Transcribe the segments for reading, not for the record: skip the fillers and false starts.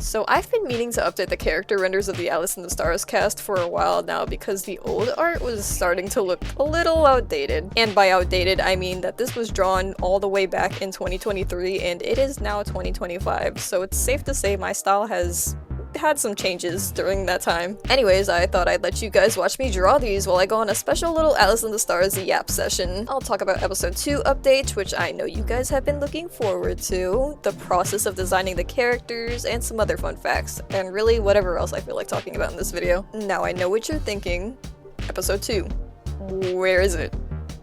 So I've been meaning to update the character renders of the Alice in the Stars cast for a while now because the old art was starting to look a little outdated. And by outdated, I mean that this was drawn all the way back in 2023 and it is now 2025, so it's safe to say my style has had some changes during that time. Anyways, I thought I'd let you guys watch me draw these while I go on a special little Alice in the Stars yap session. I'll talk about episode 2 updates, which I know you guys have been looking forward to, the process of designing the characters, and some other fun facts, and really whatever else I feel like talking about in this video. Now I know what you're thinking. Episode 2. Where is it?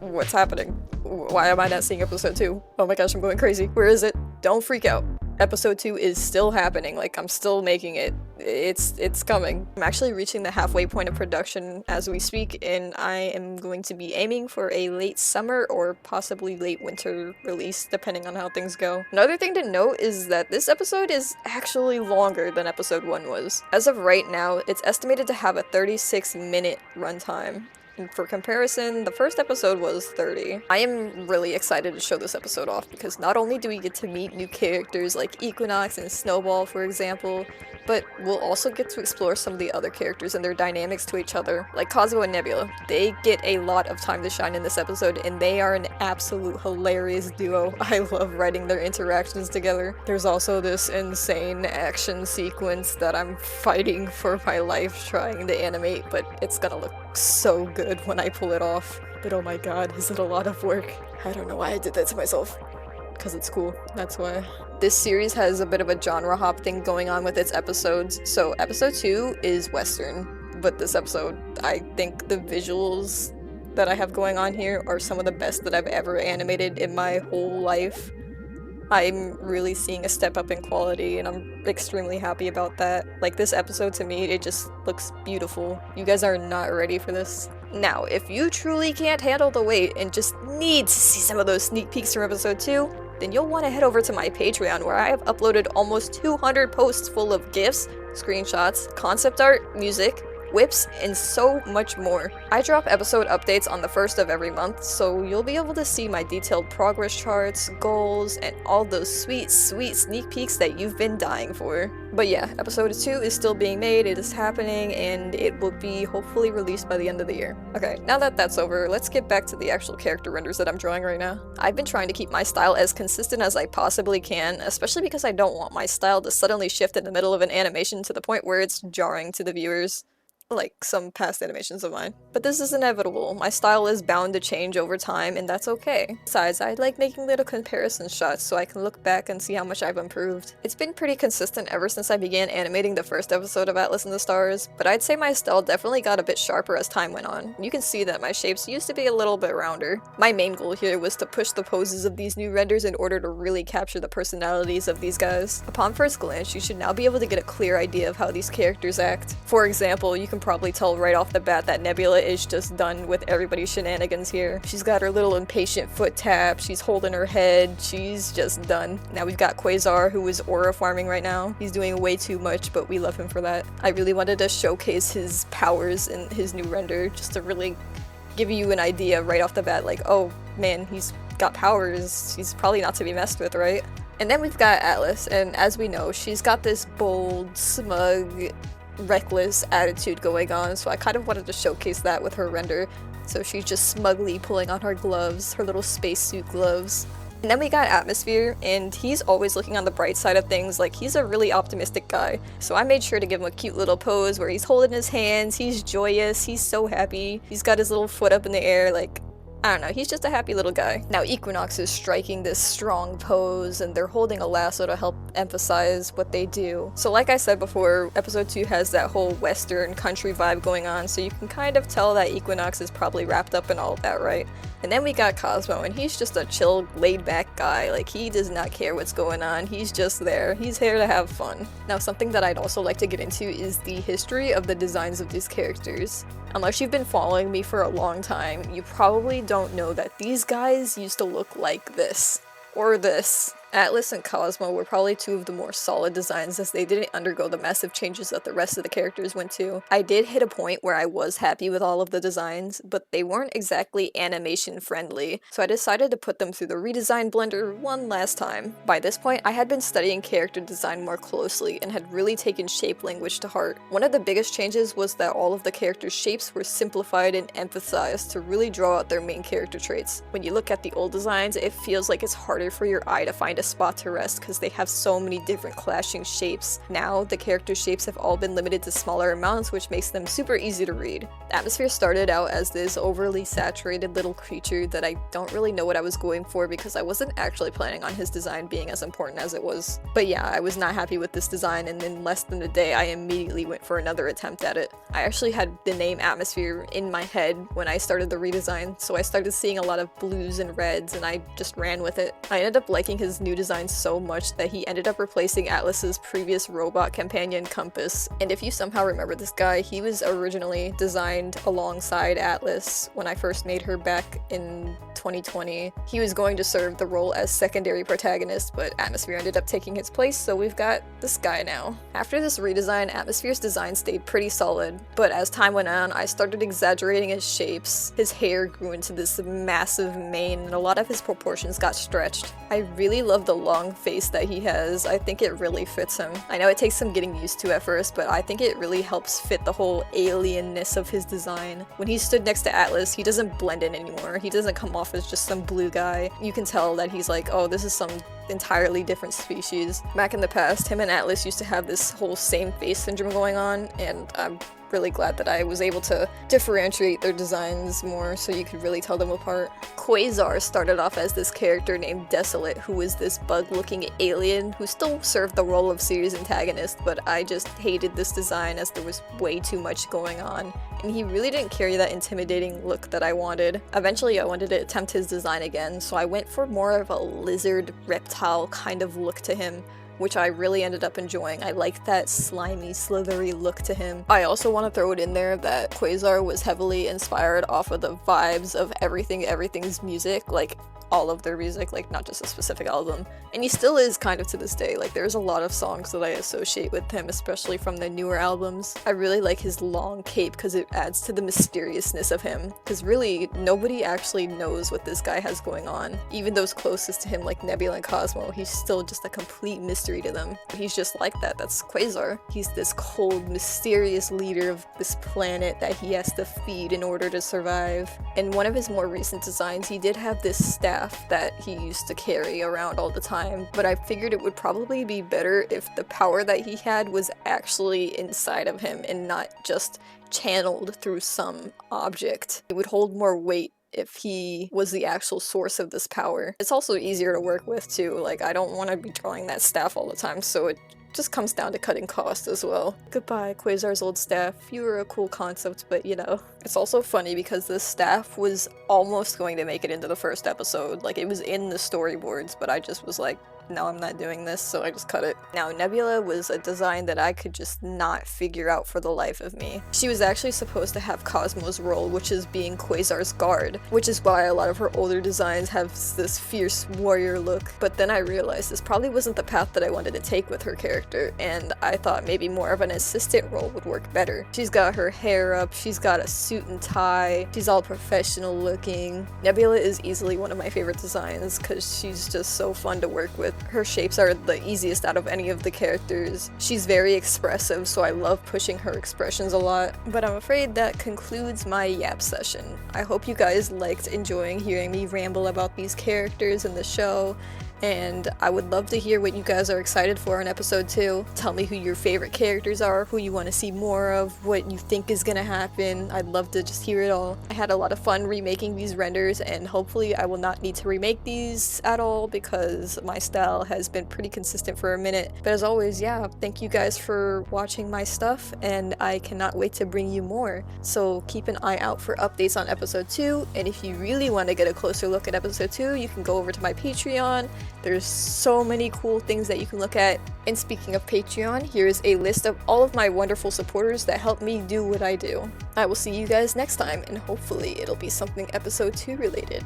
What's happening? Why am I not seeing episode 2? Oh my gosh, I'm going crazy. Where is it? Don't freak out. Episode 2 is still happening, like I'm still making it. It's coming. I'm actually reaching the halfway point of production as we speak, and I am going to be aiming for a late summer or possibly late winter release, depending on how things go. Another thing to note is that this episode is actually longer than episode 1 was. As of right now, it's estimated to have a 36-minute runtime. And for comparison, the first episode was 30. I am really excited to show this episode off because not only do we get to meet new characters like Equinox and Snowball, for example, but we'll also get to explore some of the other characters and their dynamics to each other, like Cosmo and Nebula. They get a lot of time to shine in this episode, and they are an absolute hilarious duo. I love writing their interactions together. There's also this insane action sequence that I'm fighting for my life trying to animate, but it's gonna look so good when I pull it off. But oh my god, is it a lot of work? I don't know why I did that to myself. Because it's cool, that's why. This series has a bit of a genre hop thing going on with its episodes. So episode 2 is Western, but this episode, I think the visuals that I have going on here are some of the best that I've ever animated in my whole life. I'm really seeing a step up in quality and I'm extremely happy about that. Like this episode to me, it just looks beautiful. You guys are not ready for this. Now, if you truly can't handle the wait and just need to see some of those sneak peeks from episode 2, then you'll want to head over to my Patreon where I have uploaded almost 200 posts full of GIFs, screenshots, concept art, music, whips, and so much more. I drop episode updates on the 1st of every month, so you'll be able to see my detailed progress charts, goals, and all those sweet, sweet sneak peeks that you've been dying for. But yeah, episode 2 is still being made, it is happening, and it will be hopefully released by the end of the year. Okay, now that that's over, let's get back to the actual character renders that I'm drawing right now. I've been trying to keep my style as consistent as I possibly can, especially because I don't want my style to suddenly shift in the middle of an animation to the point where it's jarring to the viewers. Like some past animations of mine. But this is inevitable. My style is bound to change over time, and that's okay. Besides, I like making little comparison shots so I can look back and see how much I've improved. It's been pretty consistent ever since I began animating the first episode of Atlas in the Stars, but I'd say my style definitely got a bit sharper as time went on. You can see that my shapes used to be a little bit rounder. My main goal here was to push the poses of these new renders in order to really capture the personalities of these guys. Upon first glance, you should now be able to get a clear idea of how these characters act. For example, you can probably tell right off the bat that Nebula is just done with everybody's shenanigans here. She's got her little impatient foot tap, she's holding her head, she's just done. Now we've got Quasar, who is aura farming right now. He's doing way too much, but we love him for that. I really wanted to showcase his powers in his new render, just to really give you an idea right off the bat, like, oh man, he's got powers, he's probably not to be messed with, right? And then we've got Atlas, and as we know, she's got this bold, smug, reckless attitude going on, so I kind of wanted to showcase that with her render. So she's just smugly pulling on her gloves, her little spacesuit gloves. And then we got Atmosphere, and he's always looking on the bright side of things, like he's a really optimistic guy. So I made sure to give him a cute little pose where he's holding his hands, he's joyous, he's so happy, he's got his little foot up in the air, like, I don't know, he's just a happy little guy. Now Equinox is striking this strong pose and they're holding a lasso to help emphasize what they do. So like I said before, episode 2 has that whole western country vibe going on, so you can kind of tell that Equinox is probably wrapped up in all of that, right? And then we got Cosmo, and he's just a chill, laid-back guy. Like, he does not care what's going on, he's just there. He's here to have fun. Now, something that I'd also like to get into is the history of the designs of these characters. Unless you've been following me for a long time, you probably don't know that these guys used to look like this. Or this. Atlas and Cosmo were probably two of the more solid designs as they didn't undergo the massive changes that the rest of the characters went to. I did hit a point where I was happy with all of the designs, but they weren't exactly animation friendly, so I decided to put them through the redesign blender one last time. By this point, I had been studying character design more closely and had really taken shape language to heart. One of the biggest changes was that all of the characters' shapes were simplified and emphasized to really draw out their main character traits. When you look at the old designs, it feels like it's harder for your eye to find a spot to rest because they have so many different clashing shapes. Now, the character shapes have all been limited to smaller amounts, which makes them super easy to read. Atmosphere started out as this overly saturated little creature that I don't really know what I was going for because I wasn't actually planning on his design being as important as it was. But yeah, I was not happy with this design, and in less than a day I immediately went for another attempt at it. I actually had the name Atmosphere in my head when I started the redesign, so I started seeing a lot of blues and reds and I just ran with it. I ended up liking his new design so much that he ended up replacing Atlas's previous robot companion Compass. And if you somehow remember this guy, he was originally designed alongside Atlas when I first made her back in 2020. He was going to serve the role as secondary protagonist, but Atmosphere ended up taking his place, so we've got this guy now. After this redesign, Atmosphere's design stayed pretty solid, but as time went on, I started exaggerating his shapes. His hair grew into this massive mane, and a lot of his proportions got stretched. I really love the long face that he has. I think it really fits him. I know it takes some getting used to at first, but I think it really helps fit the whole alienness of his design. When he stood next to Atlas, he doesn't blend in anymore. He doesn't come off as just some blue guy. You can tell that he's like, oh, this is some entirely different species. Back in the past, him and Atlas used to have this whole same face syndrome going on, and I'm really glad that I was able to differentiate their designs more so you could really tell them apart. Quasar started off as this character named Desolate, who was this bug-looking alien who still served the role of series antagonist, but I just hated this design as there was way too much going on, and he really didn't carry that intimidating look that I wanted. Eventually I wanted to attempt his design again, so I went for more of a lizard reptile kind of look to him, which I really ended up enjoying. I liked that slimy, slithery look to him. I also want to throw it in there that Quasar was heavily inspired off of the vibes of Everything's music, like all of their music, like not just a specific album. And he still is kind of to this day. Like there's a lot of songs that I associate with him, especially from the newer albums. I really like his long cape because it adds to the mysteriousness of him. Because really, nobody actually knows what this guy has going on. Even those closest to him like Nebula and Cosmo, he's still just a complete mystery to them. He's just like that. That's Quasar. He's this cold, mysterious leader of this planet that he has to feed in order to survive. In one of his more recent designs, he did have this staff that he used to carry around all the time, but I figured it would probably be better if the power that he had was actually inside of him and not just channeled through some object. It would hold more weight if he was the actual source of this power. It's also easier to work with too. Like I don't want to be drawing that staff all the time, so it just comes down to cutting costs as well. Goodbye, Quasar's old staff. You were a cool concept, but you know. It's also funny because this staff was almost going to make it into the first episode. Like it was in the storyboards, but I just was like, no, I'm not doing this, so I just cut it. Now, Nebula was a design that I could just not figure out for the life of me. She was actually supposed to have Cosmo's role, which is being Quasar's guard, which is why a lot of her older designs have this fierce warrior look. But then I realized this probably wasn't the path that I wanted to take with her character, and I thought maybe more of an assistant role would work better. She's got her hair up, she's got a suit and tie, she's all professional looking. Nebula is easily one of my favorite designs because she's just so fun to work with. Her shapes are the easiest out of any of the characters. She's very expressive, so I love pushing her expressions a lot. But I'm afraid that concludes my yap session. I hope you guys liked enjoying hearing me ramble about these characters in the show, and I would love to hear what you guys are excited for in episode 2. Tell me who your favorite characters are, who you want to see more of, what you think is gonna happen. I'd love to just hear it all. I had a lot of fun remaking these renders, and hopefully I will not need to remake these at all because my style has been pretty consistent for a minute. But as always, yeah, thank you guys for watching my stuff, and I cannot wait to bring you more. So keep an eye out for updates on episode 2, and if you really want to get a closer look at episode 2, you can go over to my Patreon. There's so many cool things that you can look at. And speaking of Patreon, here's a list of all of my wonderful supporters that help me do what I do. I will see you guys next time, and hopefully it'll be something episode 2 related.